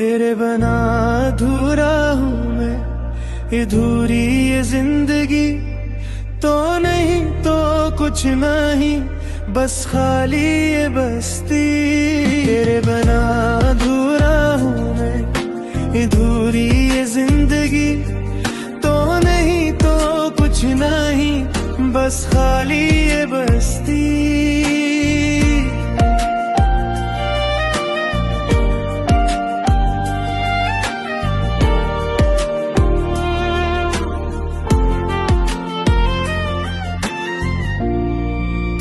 तेरे बना अधूरा हूँ मैं, अधूरी ये जिंदगी तो नहीं तो कुछ नहीं, बस खाली ये बस्ती। तेरे बना अधूरा हूँ मैं, अधूरी ये जिंदगी तो नहीं तो कुछ नहीं, बस खाली ये बस्ती।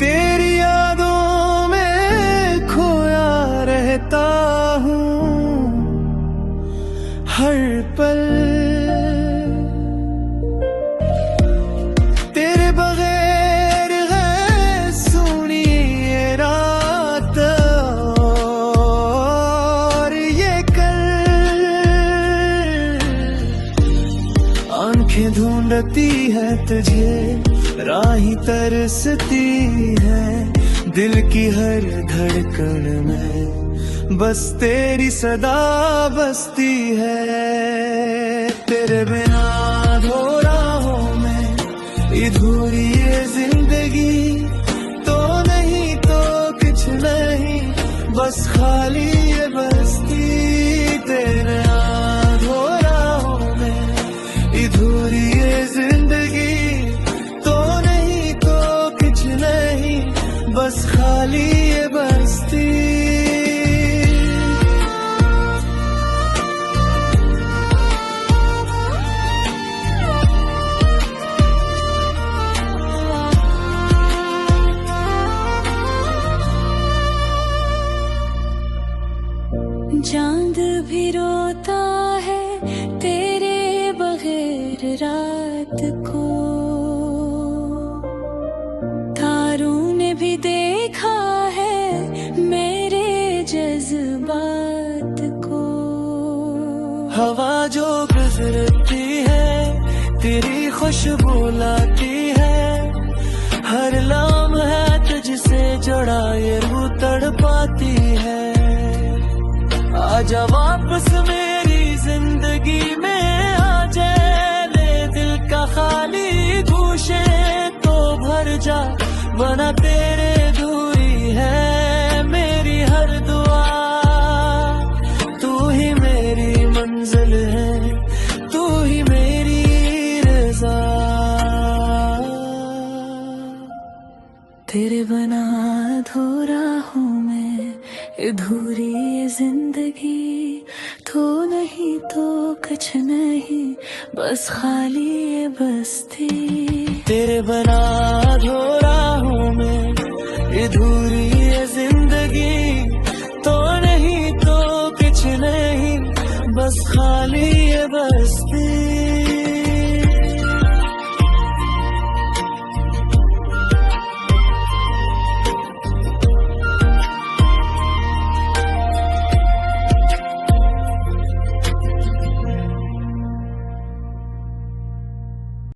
तेरी यादों में खोया रहता हूँ हर पल, तेरे बगैर है सुनी ये रात और ये कल। आंखें ढूंढती है तुझे, राही तरसती है, दिल की हर धड़कन में बस तेरी सदा बसती है। तेरे बिना अधूरा हूँ मैं, अधूरी ये जिंदगी तो नहीं तो कुछ नहीं, बस खाली ये बस्ती। तेरे अधूरा हूँ मैं, अधूरी ये जिंदगी बस खाली ये बस्ती। चांद भी रोता है तेरे बगैर रात को, भी देखा है मेरे जज्बात को। हवा जो गुजरती है तेरी खुशबू लाती है, हर लम्हा तुझसे जुड़ा ये रूह तड़पाती है। आजा वापस मेरी जिंदगी में आ जा, ले दिल का खाली गूशे तो भर जा, बना तेरे दूरी है मेरी हर दुआ। तू ही मेरी मंजिल है, तू ही मेरी रज़ा। तेरे बना अधूरा हूँ मैं, अधूरी ये जिंदगी तो नहीं तो कुछ नहीं, बस खाली ये बस्ती। तेरे बना अधूरा हूँ मैं, अधूरी ये जिंदगी तो नहीं तो कुछ नहीं, बस खाली ये बस्ती।